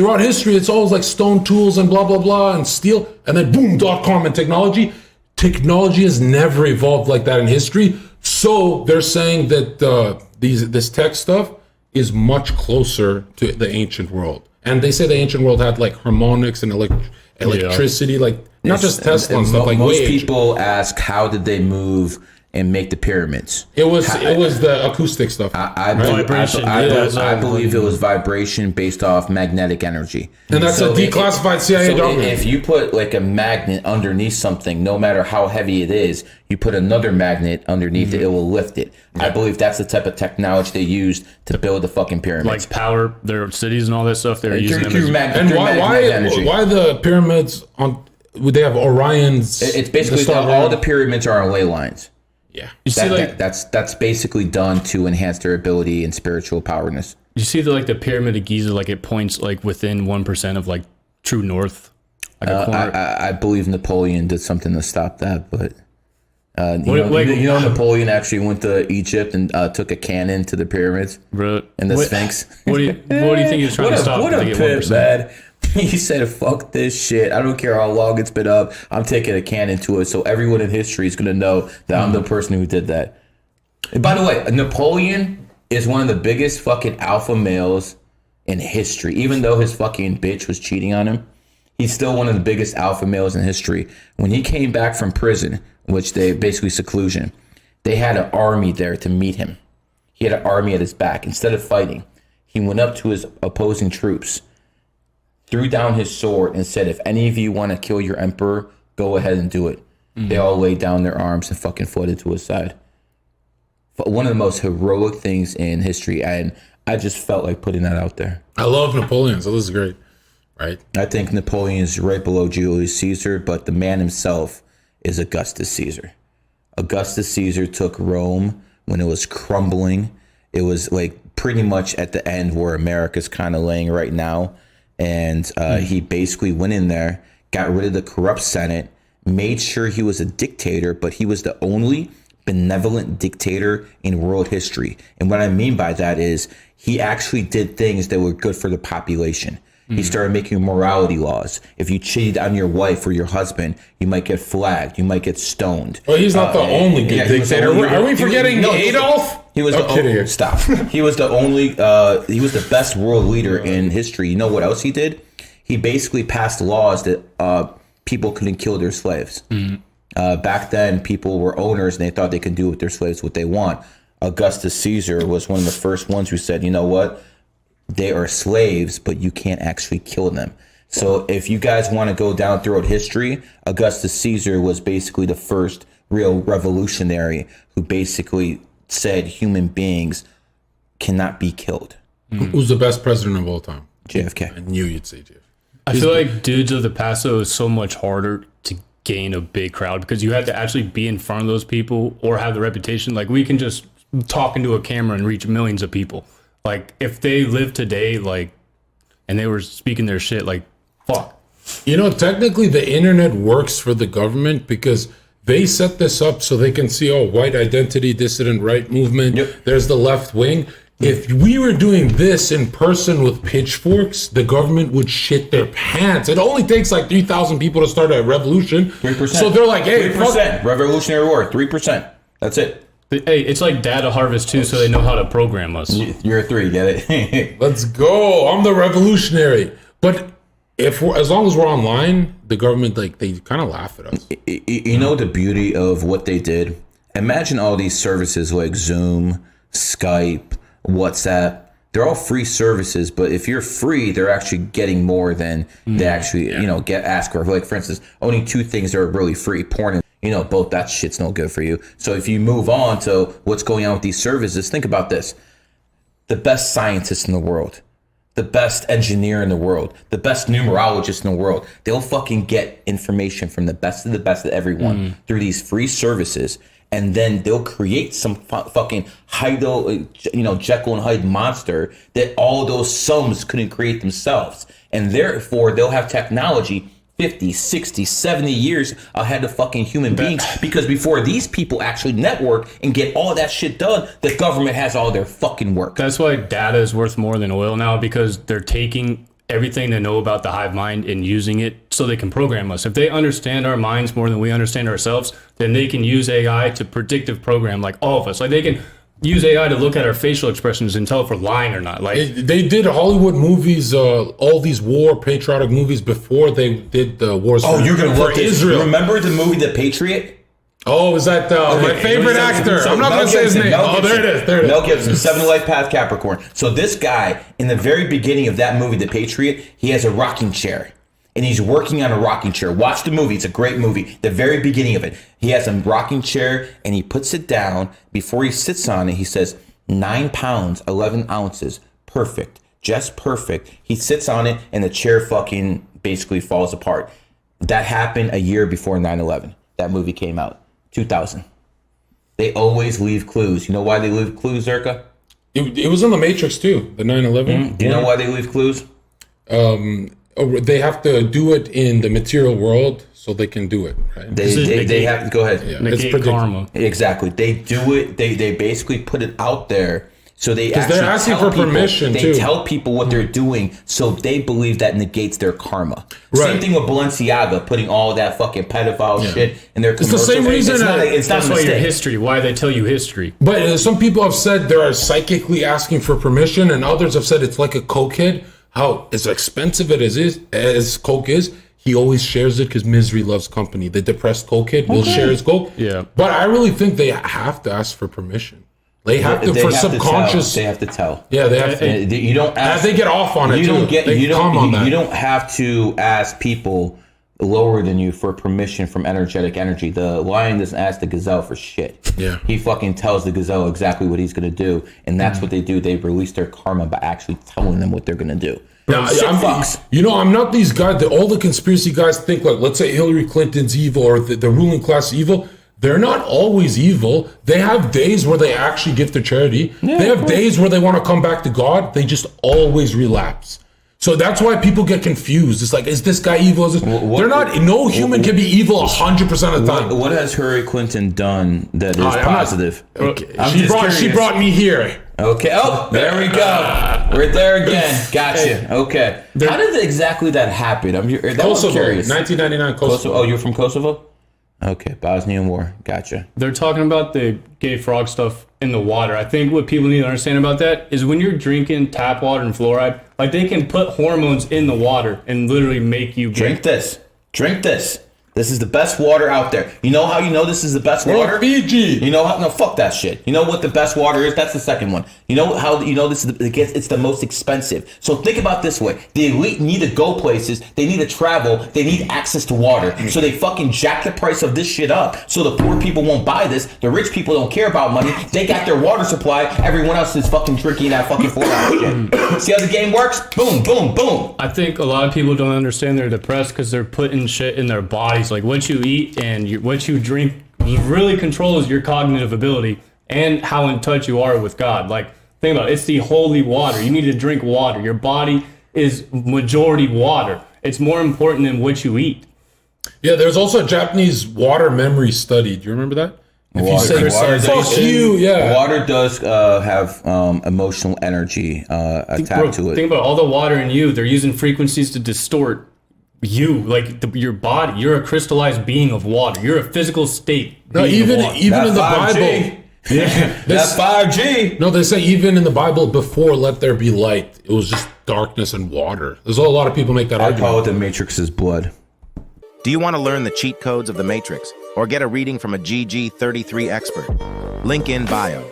throughout history, it's always like stone tools and blah, blah, blah, and steel. And then boom, .com and technology. Technology has never evolved like that in history. So they're saying that this tech stuff is much closer to the ancient world. And they say the ancient world had like harmonics and electricity, like not just Tesla and stuff. Like most people ask, how did they move and make the pyramids? It was the acoustic stuff. I believe it was vibration based off magnetic energy. And that's a declassified CIA document. If you put like a magnet underneath something, no matter how heavy it is, you put another magnet underneath it, it will lift it. Yeah. I believe that's the type of technology they used to build the fucking pyramids. Like power their cities and all that stuff. They're using them and why the pyramids on? Would they have Orion's? It's basically all the pyramids are on ley lines. Yeah, that's basically done to enhance their ability and spiritual powerness. You see the pyramid of Giza, like it points like within 1% of like true north. Like a corner. I believe Napoleon did something to stop that, but Napoleon actually went to Egypt and took a cannon to the pyramids and the Sphinx. What do you think he was trying to stop? What a pimp, man. He said, fuck this shit. I don't care how long it's been up. I'm taking a cannon to it. So everyone in history is going to know that I'm the person who did that. And by the way, Napoleon is one of the biggest fucking alpha males in history. Even though his fucking bitch was cheating on him, he's still one of the biggest alpha males in history. When he came back from prison, which they basically seclusion, they had an army there to meet him. He had an army at his back. Instead of fighting, he went up to his opposing troops, threw down his sword and said, if any of you want to kill your emperor, go ahead and do it. They all laid down their arms and fucking fought to his side. One of the most heroic things in history, and I just felt like putting that out there. I love Napoleon, so this is great, right? I think Napoleon is right below Julius Caesar, but the man himself is Augustus Caesar. Augustus Caesar took Rome when it was crumbling. It was like pretty much at the end where America's kind of laying right now. And he basically went in there, got rid of the corrupt Senate, made sure he was a dictator, but he was the only benevolent dictator in world history. And what I mean by that is he actually did things that were good for the population. He started making morality laws. If you cheated on your wife or your husband, you might get flagged. You might get stoned. Well, he's not the only good dictator. Are we forgetting Adolf? He was stop. He was the only. He was the best world leader in history. You know what else he did? He basically passed laws that people couldn't kill their slaves. Back then, people were owners and they thought they could do with their slaves what they want. Augustus Caesar was one of the first ones who said, you know what? They are slaves, but you can't actually kill them. So if you guys want to go down throughout history, Augustus Caesar was basically the first real revolutionary who basically said human beings cannot be killed. Who's the best president of all time? JFK. I knew you'd say JFK. I feel like dudes of the past, though, is so much harder to gain a big crowd because you had to actually be in front of those people or have the reputation. Like, we can just talk into a camera and reach millions of people. Like, if they live today, like, and they were speaking their shit, like, fuck. You know, technically the internet works for the government because they set this up so they can see, white identity, dissident right movement. Yep. There's the left wing. If we were doing this in person with pitchforks, the government would shit their pants. It only takes like 3,000 people to start a revolution. 3%. So they're like, hey, 3%. Revolutionary War, 3%. That's it. Hey, it's like data harvest too, so they know how to program us. You're a 3, get it? Let's go. I'm the revolutionary. But as long as we're online, the government, like, they kind of laugh at us. You know the beauty of what they did? Imagine all these services like Zoom, Skype, WhatsApp. They're all free services, but if you're free, they're actually getting more than they actually, get asked for. Like, for instance, only 2 things that are really free: porn and both. That shit's no good for you. So if you move on to what's going on with these services, think about this: the best scientist in the world, the best engineer in the world, the best numerologist in the world, they'll fucking get information from the best of everyone through these free services. And then they'll create some fucking Jekyll and Hyde monster that all those sums couldn't create themselves. And therefore, they'll have technology 50, 60, 70 years ahead of fucking human beings. Because before these people actually network and get all that shit done, the government has all their fucking work. That's why data is worth more than oil now, because they're taking everything they know about the hive mind and using it so they can program us. If they understand our minds more than we understand ourselves, then they can use AI to predictive program like all of us. Like they can use AI to look at our facial expressions and tell if we're lying or not. Like they did Hollywood movies, all these patriotic movies before they did the wars. Oh, you're gonna look this. Israel. Remember the movie The Patriot? Oh, is that my favorite actor? I'm not going to say his name. Oh, there it is. There it is. Mel Gibson, 7 Life Path Capricorn. So this guy, in the very beginning of that movie, The Patriot, he has a rocking chair. And he's working on a rocking chair. Watch the movie. It's a great movie. The very beginning of it. He has a rocking chair, and he puts it down. Before he sits on it, he says, 9 pounds, 11 ounces. Perfect. Just perfect. He sits on it, and the chair fucking basically falls apart. That happened a year before 9/11. That movie came out. 2000. They always leave clues. You know why they leave clues, Zherka? It was in the Matrix too, the 9/11. Do you know why they leave clues? They have to do it in the material world so they can do it, right? They have to go ahead. Yeah. negate karma. Exactly. They do it. They basically put it out there. So they actually they're asking for permission They too. tell people what they're doing, so they believe that negates their karma. Right. Same thing with Balenciaga putting all that fucking pedophile shit in their commercials. It's the same reason. It's not That's a why your mistake. history, why they tell you history. But some people have said they're psychically asking for permission, and others have said it's like a cokehead. How as expensive it is as coke is, he always shares it because misery loves company. The depressed cokehead will share his coke. Yeah. But I really think they have to ask for permission. They have to They for have to subconscious. tell. They have to tell. Yeah, they have to. You don't ask. They get off on it. You too. don't get. They You come on don't. that. You don't have to ask people lower than you for permission from energetic energy. The lion doesn't ask the gazelle for shit. Yeah. He fucking tells the gazelle exactly what he's gonna do, and that's what they do. They release their karma by actually telling them what they're gonna do. Now, I'm not these guys. All the conspiracy guys think like, let's say Hillary Clinton's evil or the ruling class is evil. They're not always evil. They have days where they actually give to charity. Yeah, they have days where they want to come back to God. They just always relapse. So that's why people get confused. It's like, is this guy evil? They're not. No human can be evil 100% of the time. What has Hillary Clinton done that is positive? She brought me here. Okay. Oh, there we go. We're there again. Gotcha. Okay. How did exactly that happen? I'm Kosovo, curious. 1999 Kosovo. Oh, you're from Kosovo? Okay, Bosnian War. Gotcha. They're talking about the gay frog stuff in the water. I think what people need to understand about that is when you're drinking tap water and fluoride, like they can put hormones in the water and literally make you gay. Drink this. Drink this. This is the best water out there. You know how you know this is the best water? Fiji. You know how? No, fuck that shit. You know what the best water is? That's the second one. You know how you know this is it's the most expensive. So think about this way: the elite need to go places, they need to travel, they need access to water. So they fucking jack the price of this shit up. So the poor people won't buy this. The rich people don't care about money. They got their water supply. Everyone else is fucking drinking that fucking 4 hour shit. See how the game works? Boom, boom, boom. I think a lot of people don't understand they're depressed because they're putting shit in their bodies. Like what you eat and what you drink really controls your cognitive ability and how in touch you are with God. Like, think about it. It's the holy water. You need to drink water. Your body is majority water. It's more important than what you eat. Yeah, there's also a Japanese water memory study. Do you remember that? If you say fuck you, yeah. Water does have emotional energy attached to it. Think about all the water in you. They're using frequencies to distort you, like your body. You're a crystallized being of water. You're a physical state. No, even That in the 5G. Bible. Yeah, That's 5G. No, they say even in the Bible before "Let there be light," it was just darkness and water. There's a lot of people make that I argument. call it the Matrix's blood. Do you want to learn the cheat codes of the Matrix or get a reading from a GG33 expert? Link in bio.